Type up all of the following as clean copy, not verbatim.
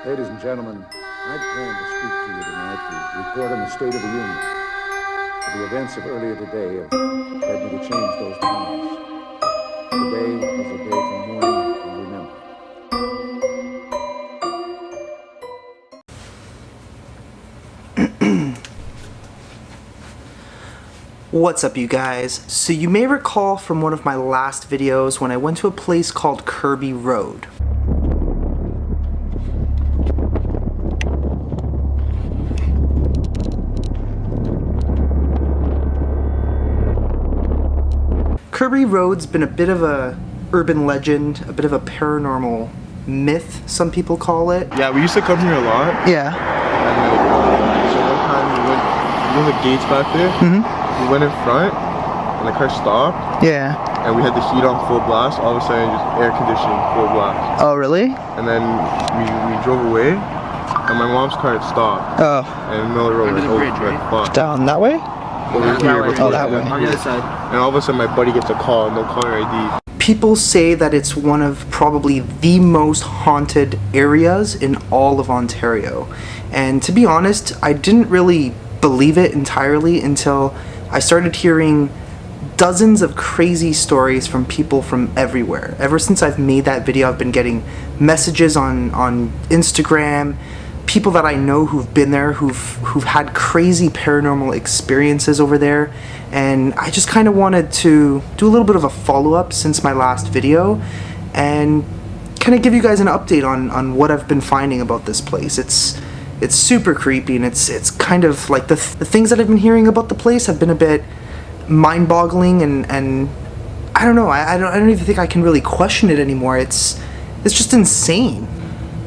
Ladies and gentlemen, I plan to speak to you tonight to report on the State of the Union. The events of earlier today have led me to change those plans. Today is a day for mourning and remembering. What's up, you guys? So you may recall from one of my last videos when I went to a place called Kirby Rd. Kirby Rd's been a bit of a urban legend, a bit of a paranormal myth, some people call it. Yeah, we used to come here a lot. Yeah. And so one time we went, you know the gates back there? We went in front, and the car stopped. Yeah. And we had the heat on full blast, all of a sudden just air conditioning full blast. Oh, really? And then we drove away, and my mom's car had stopped. Oh. And in the middle of the road, like, fuck. Down that way? Over here. Oh, that way. On the other side. And all of a sudden my buddy gets a call, no caller ID. People say that it's one of probably the most haunted areas in all of Ontario. And to be honest, I didn't really believe it entirely until I started hearing dozens of crazy stories from people from everywhere. Ever since I've made that video, I've been getting messages on Instagram, people that I know who've been there, who've had crazy paranormal experiences over there, and I just kind of wanted to do a little bit of a follow-up since my last video and kind of give you guys an update on what I've been finding about this place. It's super creepy, and it's kind of like the things that I've been hearing about the place have been a bit mind-boggling, and I don't know, I don't even think I can really question it anymore. It's just insane.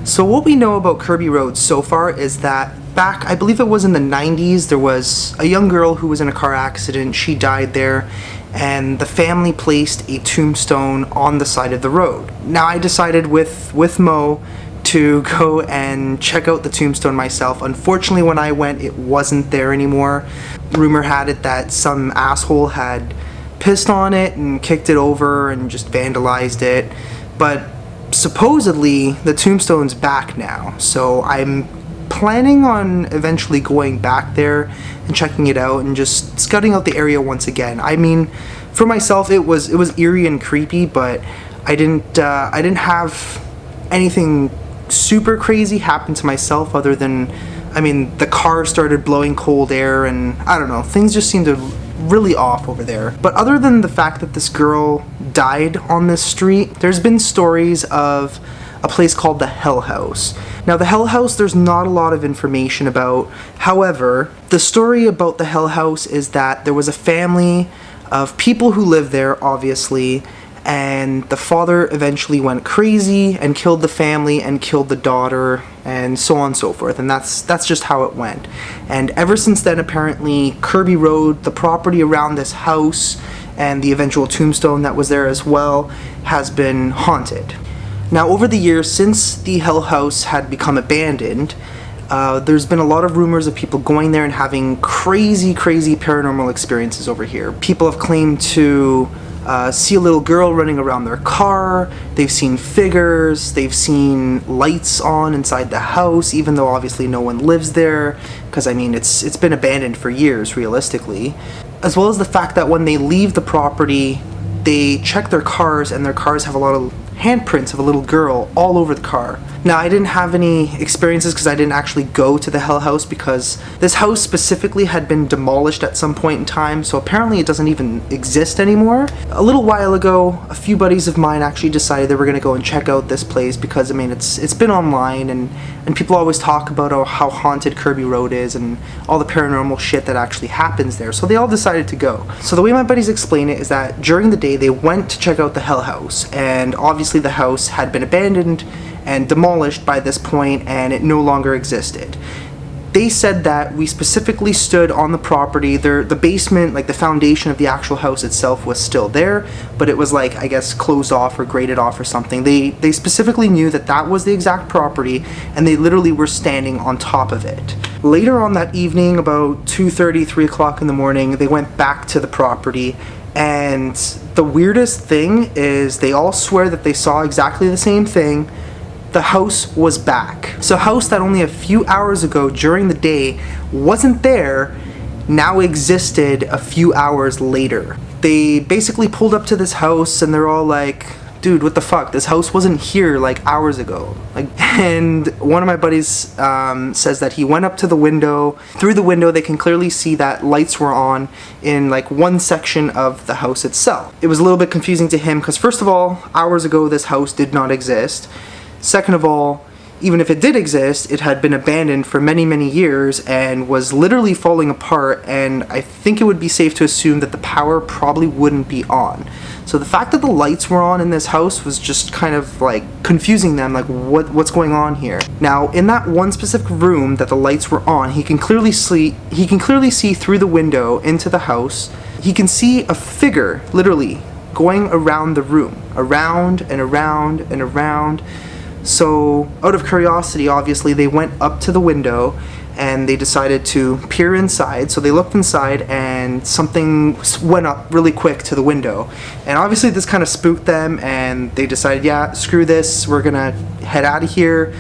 So what we know about Kirby Rd so far is that back, I believe it was in the 90s, there was a young girl who was in a car accident. She died there, and the family placed a tombstone on the side of the road. Now I decided with Mo to go and check out the tombstone myself. Unfortunately, when I went, it wasn't there anymore. Rumor had it that some asshole had pissed on it and kicked it over and just vandalized it, but supposedly the tombstone's back now, so I'm planning on eventually going back there and checking it out and just scouting out the area once again. I mean, for myself, it was eerie and creepy, but I didn't have anything super crazy happen to myself other than, I mean, the car started blowing cold air, and I don't know, things just seemed to really off over there. But other than the fact that this girl died on this street, there's been stories of a place called the Hell House. Now, the Hell House, there's not a lot of information about. However, the story about the Hell House is that there was a family of people who lived there, obviously, and the father eventually went crazy and killed the family and killed the daughter, and so on and so forth, and that's just how it went. And ever since then, apparently, Kirby Rd, the property around this house, and the eventual tombstone that was there as well, has been haunted. Now, over the years, since the Hell House had become abandoned, there's been a lot of rumors of people going there and having crazy paranormal experiences over here. People have claimed to see a little girl running around their car. They've seen figures. They've seen lights on inside the house, even though obviously no one lives there, because I mean it's been abandoned for years, realistically. As well as the fact that when they leave the property, they check their cars, and their cars have a lot of handprints of a little girl all over the car. Now, I didn't have any experiences because I didn't actually go to the Hell House, because this house specifically had been demolished at some point in time, so apparently it doesn't even exist anymore. A little while ago, a few buddies of mine actually decided they were going to go and check out this place because, I mean, it's been online, and people always talk about how haunted Kirby Rd is and all the paranormal shit that actually happens there, so they all decided to go. So the way my buddies explain it is that during the day they went to check out the Hell House, and obviously the house had been abandoned and demolished by this point, and it no longer existed. They said that we specifically stood on the property. The basement, like the foundation of the actual house itself, was still there, but it was like, I guess, closed off or graded off or something. They specifically knew that that was the exact property, and they literally were standing on top of it. Later on that evening, about 2:30, 3 o'clock in the morning, they went back to the property, and the weirdest thing is they all swear that they saw exactly the same thing, the house was back. So a house that only a few hours ago during the day wasn't there now existed a few hours later. They basically pulled up to this house and they're all like, dude, what the fuck? This house wasn't here like hours ago. And one of my buddies says that he went up to the window. Through the window, they can clearly see that lights were on in like one section of the house itself. It was a little bit confusing to him because first of all, hours ago, this house did not exist. Second of all, even if it did exist, it had been abandoned for many, many years and was literally falling apart, and I think it would be safe to assume that the power probably wouldn't be on. So the fact that the lights were on in this house was just kind of like confusing them, like what's going on here? Now, in that one specific room that the lights were on, he can clearly see through the window into the house. He can see a figure literally going around the room, around and around and around. So, out of curiosity, obviously, they went up to the window and they decided to peer inside. So they looked inside and something went up really quick to the window. And obviously this kind of spooked them and they decided, yeah, screw this, we're gonna head out of here.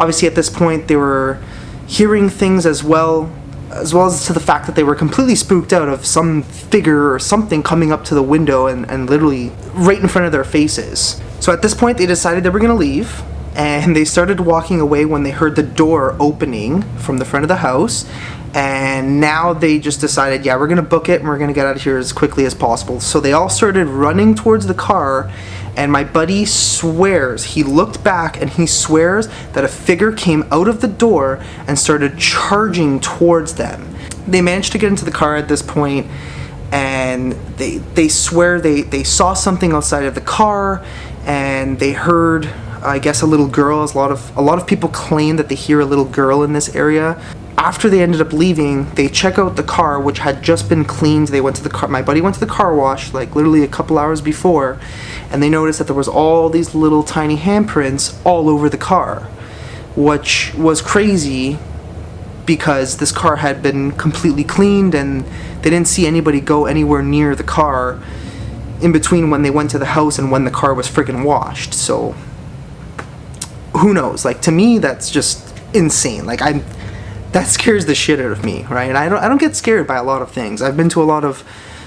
Obviously at this point they were hearing things as well as to the fact that they were completely spooked out of some figure or something coming up to the window and literally right in front of their faces. So at this point they decided they were gonna leave. And they started walking away when they heard the door opening from the front of the house. And now they just decided, yeah, we're going to book it and we're going to get out of here as quickly as possible. So they all started running towards the car. And my buddy swears, he looked back and he swears that a figure came out of the door and started charging towards them. They managed to get into the car at this point, and they swear they saw something outside of the car, and they heard, I guess, a little girl. A lot of people claim that they hear a little girl in this area. After they ended up leaving, they check out the car, which had just been cleaned. They went to the car. My buddy went to the car wash like literally a couple hours before, and they noticed that there was all these little tiny handprints all over the car, which was crazy because this car had been completely cleaned and they didn't see anybody go anywhere near the car in between when they went to the house and when the car was freaking washed. So who knows? Like, to me, that's just insane. Like, that scares the shit out of me, right? And I don't get scared by a lot of things. I've been to a lot of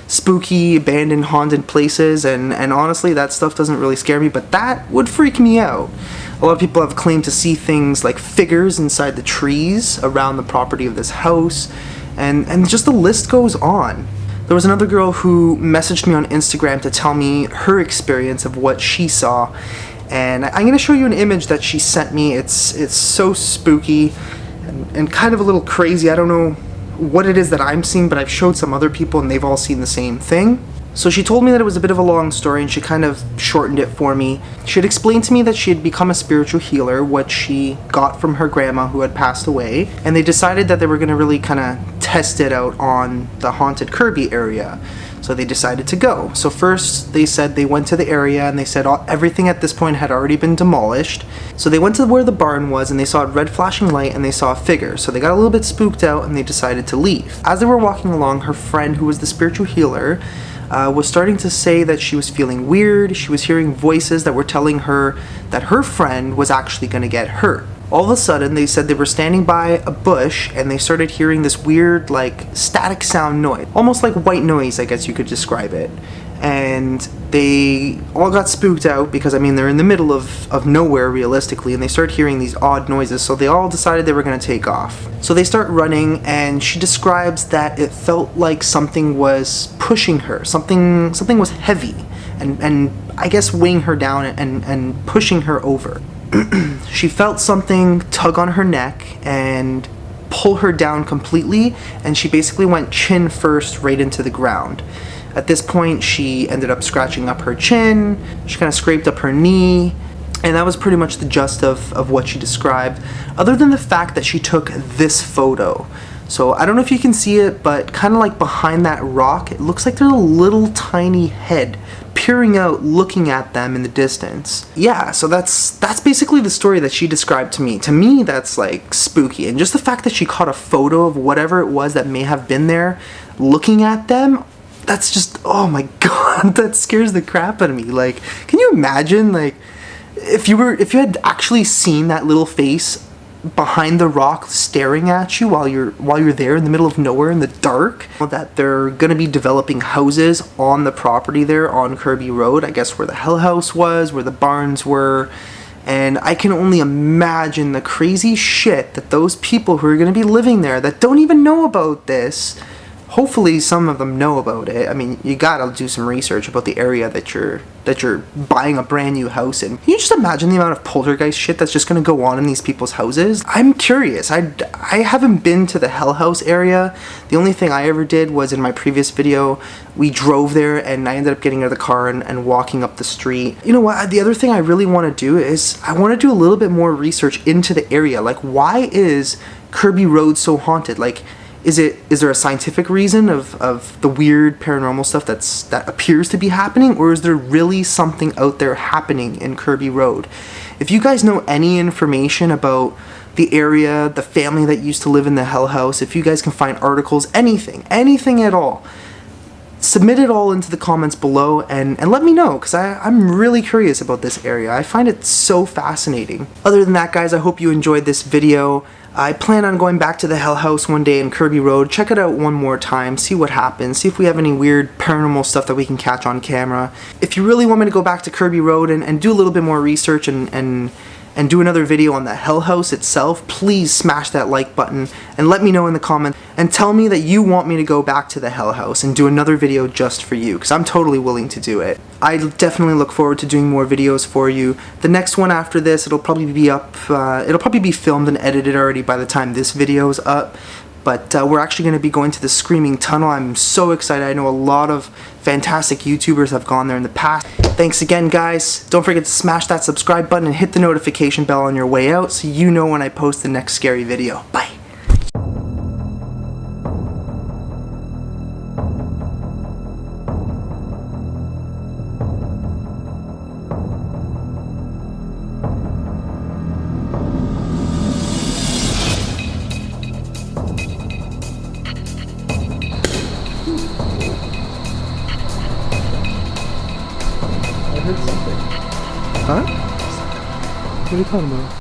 spooky, abandoned, haunted places, and honestly, that stuff doesn't really scare me, but that would freak me out. A lot of people have claimed to see things like figures inside the trees around the property of this house, and just the list goes on. There was another girl who messaged me on Instagram to tell me her experience of what she saw, and I'm going to show you an image that she sent me. It's so spooky and kind of a little crazy. I don't know what it is that I'm seeing, but I've showed some other people and they've all seen the same thing. So she told me that it was a bit of a long story and she kind of shortened it for me. She had explained to me that she had become a spiritual healer, what she got from her grandma who had passed away, and they decided that they were going to really kind of test it out on the haunted Kirby area. So they decided to go. So first they said they went to the area and they said everything at this point had already been demolished. So they went to where the barn was and they saw a red flashing light and they saw a figure. So they got a little bit spooked out and they decided to leave. As they were walking along, her friend, who was the spiritual healer, was starting to say that she was feeling weird. She was hearing voices that were telling her that her friend was actually going to get hurt. All of a sudden, they said they were standing by a bush and they started hearing this weird, like, static sound noise. Almost like white noise, I guess you could describe it. And they all got spooked out because, I mean, they're in the middle of nowhere, realistically, and they started hearing these odd noises, so they all decided they were going to take off. So they start running, and she describes that it felt like something was pushing her. Something was heavy, and I guess weighing her down and pushing her over. She felt something tug on her neck and pull her down completely, and she basically went chin first right into the ground. At this point, she ended up scratching up her chin, she kind of scraped up her knee, and that was pretty much the gist of what she described, other than the fact that she took this photo. So I don't know if you can see it, but kind of like behind that rock, it looks like there's a little tiny head peering out, looking at them in the distance. Yeah, so that's basically the story that she described to me. To me, that's like spooky. And just the fact that she caught a photo of whatever it was that may have been there looking at them, that's just, oh my god, that scares the crap out of me. Like, can you imagine, like, if you had actually seen that little face behind the rock staring at you while you're there in the middle of nowhere in the dark, that they're going to be developing houses on the property there on Kirby Road, I guess where the Hell House was, where the barns were. And I can only imagine the crazy shit that those people who are going to be living there that don't even know about this, hopefully some of them know about it. I mean, you gotta do some research about the area that you're buying a brand new house in. Can you just imagine the amount of poltergeist shit that's just gonna go on in these people's houses? I'm curious. I haven't been to the Hell House area. The only thing I ever did was in my previous video, we drove there and I ended up getting out of the car and walking up the street. You know what? The other thing I really want to do is I want to do a little bit more research into the area. Like, why is Kirby Road so haunted? Like, is there a scientific reason of the weird paranormal stuff that appears to be happening, or is there really something out there happening in Kirby Road? If you guys know any information about the area, the family that used to live in the Hell House, if you guys can find articles, anything at all, submit it all into the comments below and let me know, because I'm really curious about this area. I find it so fascinating. Other than that, guys, I hope you enjoyed this video. I plan on going back to the Hell House one day in Kirby Road, check it out one more time, see what happens, see if we have any weird paranormal stuff that we can catch on camera. If you really want me to go back to Kirby Road and do a little bit more research and do another video on the Hell House itself, please smash that like button and let me know in the comments and tell me that you want me to go back to the Hell House and do another video just for you, because I'm totally willing to do it. I definitely look forward to doing more videos for you. The next one after this, it'll probably be up, it'll probably be filmed and edited already by the time this video is up. But we're actually going to be going to the Screaming Tunnel. I'm so excited. I know a lot of fantastic YouTubers have gone there in the past. Thanks again, guys. Don't forget to smash that subscribe button and hit the notification bell on your way out so you know when I post the next scary video. Bye. I heard something. Huh? What are you talking about?